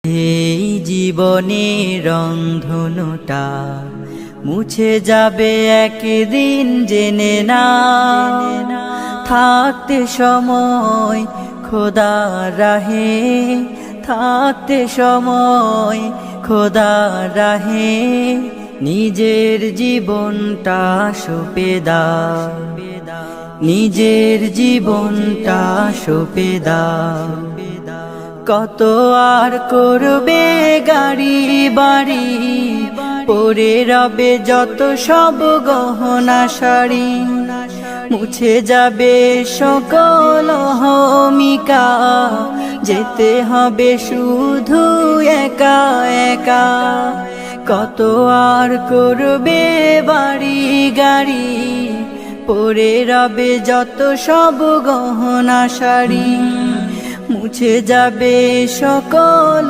এই জীবনের রংধনুটা মুছে যাবে একদিন, জেনে না থাকতে সময় খোদার রাহে, থাকতে সময় খোদার রাহে নিজের জীবনটা সঁপে দাও, নিজের জীবনটা সঁপে দাও। কত আর করবে গাড়ি বাড়ি, পরে রবে যত সব গহনা শাড়ি, মুছে যাবে সকল অহমিকা, যেতে হবে শুধু একা একা। কত আর করবে বাড়ি গাড়ি, পরে রবে যত সব গহনা শাড়ি, মুছে যাবে সকল